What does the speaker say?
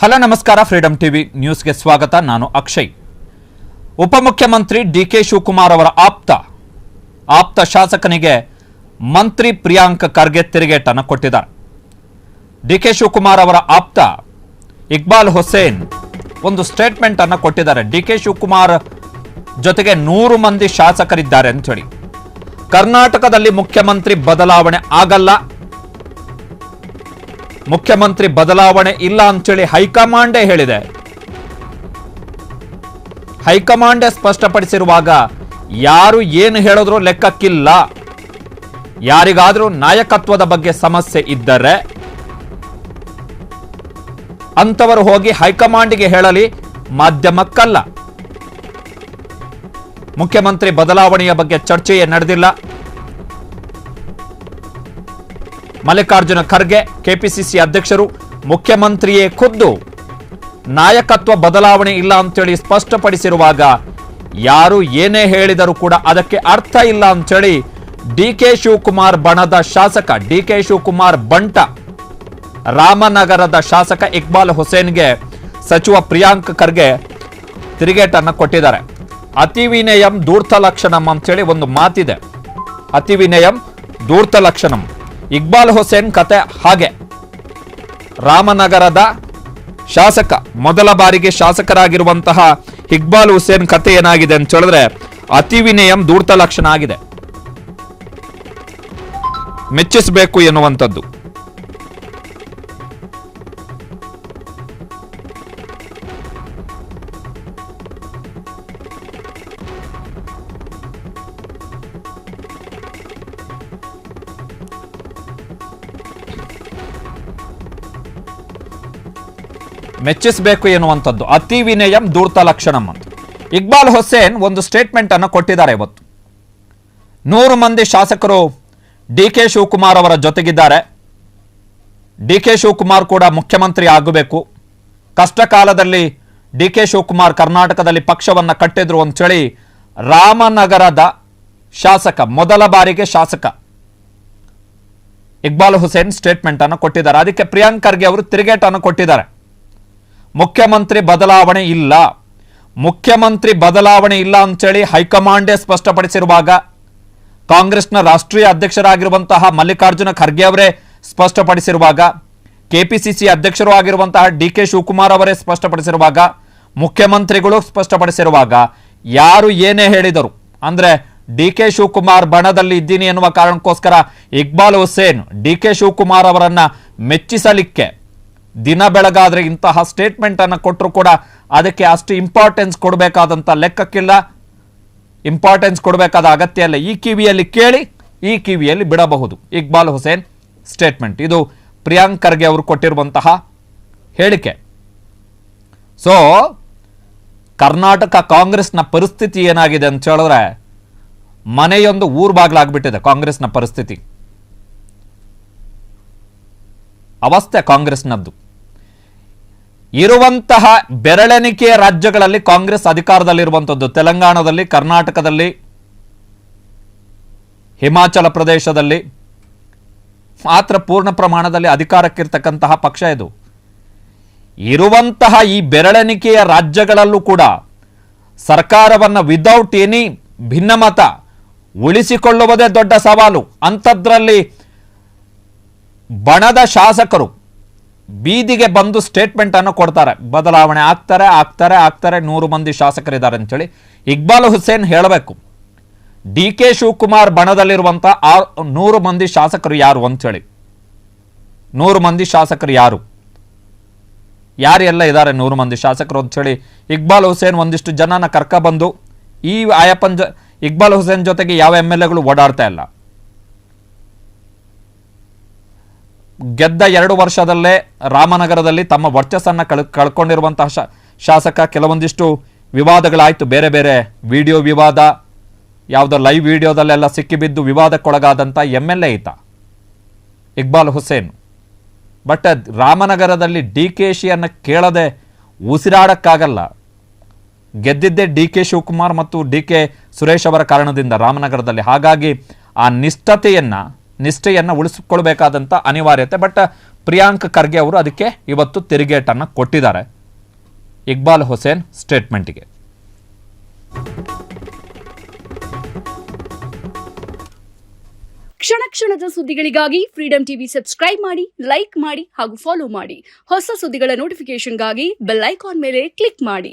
Hello ನಮಸ್ಕಾರ, freedom TV ನ್ಯೂಸ್ಗೆ ಸ್ವಾಗತ. ನಾನು ಅಕ್ಷಯ್. ಉಪಮುಖ್ಯಮಂತ್ರಿ ಡಿಕೆ ಶಿವಕುಮಾರ್ ಅವರ ಆಪ್ತ ಶಾಸಕನಿಗೆ ಮಂತ್ರಿ ಪ್ರಿಯಾಂಕ್ ಖರ್ಗೆ ತಿರುಗೇಟನ್ನು ಕೊಟ್ಟಿದ್ದಾರೆ. ಡಿಕೆ ಶಿವಕುಮಾರ್ ಅವರ ಆಪ್ತ ಇಕ್ಬಾಲ್ ಹುಸೇನ್ ಒಂದು ಸ್ಟೇಟ್ಮೆಂಟ್ ಅನ್ನು ಕೊಟ್ಟಿದ್ದಾರೆ. ಡಿಕೆ ಶಿವಕುಮಾರ್ ಜೊತೆಗೆ 100 ಮಂದಿ ಶಾಸಕರಿದ್ದಾರೆ ಅಂತ ಹೇಳಿ. ಕರ್ನಾಟಕದಲ್ಲಿ ಮುಖ್ಯಮಂತ್ರಿ ಬದಲಾವಣೆ ಆಗಲ್ಲ, ಮುಖ್ಯಮಂತ್ರಿ ಬದಲಾವಣೆ ಇಲ್ಲ ಅಂತೇಳಿ ಹೈಕಮಾಂಡೇ ಹೇಳಿದೆ. ಹೈಕಮಾಂಡೇ ಸ್ಪಷ್ಟಪಡಿಸಿರುವಾಗ ಯಾರು ಏನು ಹೇಳಿದ್ರು ಲೆಕ್ಕಕ್ಕಿಲ್ಲ. ಯಾರಿಗಾದ್ರೂ ನಾಯಕತ್ವದ ಬಗ್ಗೆ ಸಮಸ್ಯೆ ಇದ್ದರೆ ಅಂತವರು ಹೋಗಿ ಹೈಕಮಾಂಡ್ಗೆ ಹೇಳಲಿ, ಮಾಧ್ಯಮಕ್ಕಲ್ಲ. ಮುಖ್ಯಮಂತ್ರಿ ಬದಲಾವಣೆಯ ಬಗ್ಗೆ ಚರ್ಚೆಯೇ ನಡೆದಿಲ್ಲ. ಮಲ್ಲಿಕಾರ್ಜುನ ಖರ್ಗೆ ಕೆಪಿಸಿಸಿ ಅಧ್ಯಕ್ಷರು ಮುಖ್ಯಮಂತ್ರಿಯೇ ಖುದ್ದು ನಾಯಕತ್ವ ಬದಲಾವಣೆ ಇಲ್ಲ ಅಂತೇಳಿ ಸ್ಪಷ್ಟಪಡಿಸಿರುವಾಗ ಯಾರು ಏನೇ ಹೇಳಿದರೂ ಕೂಡ ಅದಕ್ಕೆ ಅರ್ಥ ಇಲ್ಲ ಅಂತೇಳಿ ಡಿಕೆ ಶಿವಕುಮಾರ್ ಬಣದ ಶಾಸಕ, ಡಿಕೆ ಶಿವಕುಮಾರ್ ಬಂಟ ರಾಮನಗರದ ಶಾಸಕ ಇಕ್ಬಾಲ್ ಹುಸೇನ್ಗೆ ಸಚಿವ ಪ್ರಿಯಾಂಕ್ ಖರ್ಗೆ ತಿರುಗೇಟನ್ನು ಕೊಟ್ಟಿದ್ದಾರೆ. ಅತಿವಿನಯಂ ಧೂರ್ತ ಲಕ್ಷಣಂ ಅಂತೇಳಿ ಒಂದು ಮಾತಿದೆ. ಅತಿವಿನಯಂ ಧೂರ್ತ ಲಕ್ಷಣಂ. ಇಕ್ಬಾಲ್ ಹುಸೇನ್ ಕತೆ ಹಾಗೆ. ರಾಮನಗರದ ಶಾಸಕ, ಮೊದಲ ಬಾರಿಗೆ ಶಾಸಕರಾಗಿರುವಂತಹ ಇಕ್ಬಾಲ್ ಹುಸೇನ್ ಕತೆ ಏನಾಗಿದೆ ಅಂತ ಹೇಳಿದ್ರೆ ಅತಿವಿನಯಂ ಧೂರ್ತ ಲಕ್ಷಣ ಆಗಿದೆ. ಮೆಚ್ಚಿಸಬೇಕು ಎನ್ನುವಂಥದ್ದು. ಮೆಚ್ಚಿಸಬೇಕು ಎನ್ನುವಂಥದ್ದು ಅತಿ ವಿನಯಂ ಧೂರ್ತ ಲಕ್ಷಣಂ ಅಂತ. ಇಕ್ಬಾಲ್ ಹುಸೇನ್ ಒಂದು ಸ್ಟೇಟ್ಮೆಂಟ್ ಅನ್ನು ಕೊಟ್ಟಿದ್ದಾರೆ. ಇವತ್ತು 100 ಮಂದಿ ಶಾಸಕರು ಡಿಕೆ ಶಿವಕುಮಾರ್ ಅವರ ಜೊತೆಗಿದ್ದಾರೆ. ಡಿಕೆ ಶಿವಕುಮಾರ್ ಕೂಡ ಮುಖ್ಯಮಂತ್ರಿ ಆಗಬೇಕು. ಕಷ್ಟ ಕಾಲದಲ್ಲಿ ಡಿಕೆ ಶಿವಕುಮಾರ್ ಕರ್ನಾಟಕದಲ್ಲಿ ಪಕ್ಷವನ್ನು ಕಟ್ಟಿದ್ರು ಅಂತೇಳಿ ರಾಮನಗರದ ಶಾಸಕ, ಮೊದಲ ಬಾರಿಗೆ ಶಾಸಕ ಇಕ್ಬಾಲ್ ಹುಸೇನ್ ಸ್ಟೇಟ್ಮೆಂಟ್ ಅನ್ನು ಕೊಟ್ಟಿದ್ದಾರೆ. ಅದಕ್ಕೆ ಪ್ರಿಯಾಂಕ್ ಖರ್ಗೆ ಅವರು ತಿರುಗೇಟನ್ನು ಕೊಟ್ಟಿದ್ದಾರೆ. ಮುಖ್ಯಮಂತ್ರಿ ಬದಲಾವಣೆ ಇಲ್ಲ, ಮುಖ್ಯಮಂತ್ರಿ ಬದಲಾವಣೆ ಇಲ್ಲ ಅಂತೇಳಿ ಹೈಕಮಾಂಡೇ ಸ್ಪಷ್ಟಪಡಿಸಿರುವಾಗ, ಕಾಂಗ್ರೆಸ್ನ ರಾಷ್ಟ್ರೀಯ ಅಧ್ಯಕ್ಷರಾಗಿರುವಂತಹ ಮಲ್ಲಿಕಾರ್ಜುನ ಖರ್ಗೆ ಅವರೇ ಸ್ಪಷ್ಟಪಡಿಸಿರುವಾಗ, ಕೆಪಿಸಿಸಿ ಅಧ್ಯಕ್ಷರು ಆಗಿರುವಂತಹ ಡಿಕೆ ಶಿವಕುಮಾರ್ ಅವರೇ ಸ್ಪಷ್ಟಪಡಿಸಿರುವಾಗ, ಮುಖ್ಯಮಂತ್ರಿಗಳು ಸ್ಪಷ್ಟಪಡಿಸಿರುವಾಗ ಯಾರು ಏನೇ ಹೇಳಿದರು ಅಂದ್ರೆ ಡಿಕೆ ಶಿವಕುಮಾರ್ ಬಣದಲ್ಲಿ ಇದ್ದೀನಿ ಎನ್ನುವ ಕಾರಣಕ್ಕೋಸ್ಕರ ಇಕ್ಬಾಲ್ ಹುಸೇನ್ ಡಿಕೆ ಶಿವಕುಮಾರ್ ಅವರನ್ನ ಮೆಚ್ಚಿಸಲಿಕ್ಕೆ ದಿನ ಬೆಳಗಾದ್ರೆ ಇಂತಹ ಸ್ಟೇಟ್ಮೆಂಟ್ ಅನ್ನು ಕೊಟ್ಟರು ಕೂಡ ಅದಕ್ಕೆ ಅಷ್ಟು ಇಂಪಾರ್ಟೆನ್ಸ್ ಕೊಡಬೇಕಾದಂಥ ಲೆಕ್ಕಕ್ಕಿಲ್ಲ, ಇಂಪಾರ್ಟೆನ್ಸ್ ಕೊಡಬೇಕಾದ ಅಗತ್ಯ ಇಲ್ಲ. ಈ ಕಿವಿಯಲ್ಲಿ ಕೇಳಿ ಈ ಕಿವಿಯಲ್ಲಿ ಬಿಡಬಹುದು ಇಕ್ಬಾಲ್ ಹುಸೇನ್ ಸ್ಟೇಟ್ಮೆಂಟ್. ಇದು ಪ್ರಿಯಾಂಕ್ ಖರ್ಗೆ ಅವರು ಕೊಟ್ಟಿರುವಂತಹ ಹೇಳಿಕೆ. ಸೊ ಕರ್ನಾಟಕ ಕಾಂಗ್ರೆಸ್ನ ಪರಿಸ್ಥಿತಿ ಏನಾಗಿದೆ ಅಂತ ಹೇಳಿದ್ರೆ ಮನೆಯೊಂದು ಊರು ಬಾಗ್ಲಾಗ್ಬಿಟ್ಟಿದೆ. ಕಾಂಗ್ರೆಸ್ನ ಪರಿಸ್ಥಿತಿ ಅವಸ್ಥೆ ಕಾಂಗ್ರೆಸ್ನದ್ದು. ಇರುವಂತಹ ಬೆರಳೆಣಿಕೆಯ ರಾಜ್ಯಗಳಲ್ಲಿ ಕಾಂಗ್ರೆಸ್ ಅಧಿಕಾರದಲ್ಲಿರುವಂಥದ್ದು. ತೆಲಂಗಾಣದಲ್ಲಿ, ಕರ್ನಾಟಕದಲ್ಲಿ, ಹಿಮಾಚಲ ಪ್ರದೇಶದಲ್ಲಿ ಮಾತ್ರ ಪೂರ್ಣ ಪ್ರಮಾಣದಲ್ಲಿ ಅಧಿಕಾರಕ್ಕಿರ್ತಕ್ಕಂತಹ ಪಕ್ಷ ಇದು. ಇರುವಂತಹ ಈ ಬೆರಳೆಣಿಕೆಯ ರಾಜ್ಯಗಳಲ್ಲೂ ಕೂಡ ಸರ್ಕಾರವನ್ನು ವಿದೌಟ್ ಎನಿ ಭಿನ್ನಮತ ಉಳಿಸಿಕೊಳ್ಳುವುದೇ ದೊಡ್ಡ ಸವಾಲು. ಅಂಥದ್ರಲ್ಲಿ ಬಣದ ಶಾಸಕರು ಬೀದಿಗೆ ಬಂದು ಸ್ಟೇಟ್ಮೆಂಟ್ ಅನ್ನು ಕೊಡ್ತಾರೆ. ಬದಲಾವಣೆ ಆಗ್ತಾರೆ 100 ಮಂದಿ ಶಾಸಕರಿದ್ದಾರೆ ಅಂತೇಳಿ ಇಕ್ಬಾಲ್ ಹುಸೇನ್ ಹೇಳಬೇಕು. ಡಿಕೆ ಶಿವಕುಮಾರ್ ಬಣದಲ್ಲಿರುವಂಥ 100 ಮಂದಿ ಶಾಸಕರು ಯಾರು ಅಂತೇಳಿ, 100 ಮಂದಿ ಶಾಸಕರು ಯಾರೆಲ್ಲ ಇದ್ದಾರೆ 100 ಮಂದಿ ಶಾಸಕರು ಅಂತೇಳಿ ಇಕ್ಬಾಲ್ ಹುಸೇನ್ ಒಂದಿಷ್ಟು ಜನನ ಕರ್ಕೊಬಂದು ಈ ಇಕ್ಬಾಲ್ ಹುಸೇನ್ ಜೊತೆಗೆ ಯಾವ MLAಗಳು ಓಡಾಡ್ತಾ ಇಲ್ಲ. ಗೆದ್ದ 2 ವರ್ಷದಲ್ಲೇ ರಾಮನಗರದಲ್ಲಿ ತಮ್ಮ ವರ್ಚಸ್ಸನ್ನು ಕಳ್ಕೊಂಡಿರುವಂತಹ ಶಾಸಕ. ಕೆಲವೊಂದಿಷ್ಟು ವಿವಾದಗಳಾಯಿತು, ಬೇರೆ ಬೇರೆ ವಿಡಿಯೋ ವಿವಾದ, ಯಾವುದೋ ಲೈವ್ ವಿಡಿಯೋದಲ್ಲೆಲ್ಲ ಸಿಕ್ಕಿಬಿದ್ದು ವಿವಾದಕ್ಕೊಳಗಾದಂಥ MLA ಈತ ಇಕ್ಬಾಲ್ ಹುಸೇನ್. ಬಟ್ ರಾಮನಗರದಲ್ಲಿ DKಶಿಯನ್ನು ಕೇಳದೆ ಉಸಿರಾಡಕ್ಕಾಗಲ್ಲ. ಗೆದ್ದಿದ್ದೇ ಡಿಕೆ ಶಿವಕುಮಾರ್ ಮತ್ತು ಡಿಕೆ ಸುರೇಶ್ ಅವರ ಕಾರಣದಿಂದ ರಾಮನಗರದಲ್ಲಿ. ಹಾಗಾಗಿ ಆ ನಿಷ್ಠೆಯನ್ನು ಉಳಿಸಿಕೊಳ್ಬೇಕಾದಂಥ ಅನಿವಾರ್ಯತೆ. ಬಟ್ ಪ್ರಿಯಾಂಕ್ ಖರ್ಗೆ ಅವರು ಅದಕ್ಕೆ ಇವತ್ತು ತಿರುಗೇಟನ್ನು ಕೊಟ್ಟಿದ್ದಾರೆ ಇಕ್ಬಾಲ್ ಹುಸೇನ್ ಸ್ಟೇಟ್ಮೆಂಟ್ಗೆ. ಕ್ಷಣ ಕ್ಷಣದ ಸುದ್ದಿಗಳಿಗಾಗಿ ಫ್ರೀಡಂ ಟಿವಿ ಸಬ್ಸ್ಕ್ರೈಬ್ ಮಾಡಿ, ಲೈಕ್ ಮಾಡಿ ಹಾಗೂ ಫಾಲೋ ಮಾಡಿ. ಹೊಸ ಸುದ್ದಿಗಳ ನೋಟಿಫಿಕೇಶನ್ಗಾಗಿ ಬೆಲ್ ಐಕಾನ್ ಮೇಲೆ ಕ್ಲಿಕ್ ಮಾಡಿ.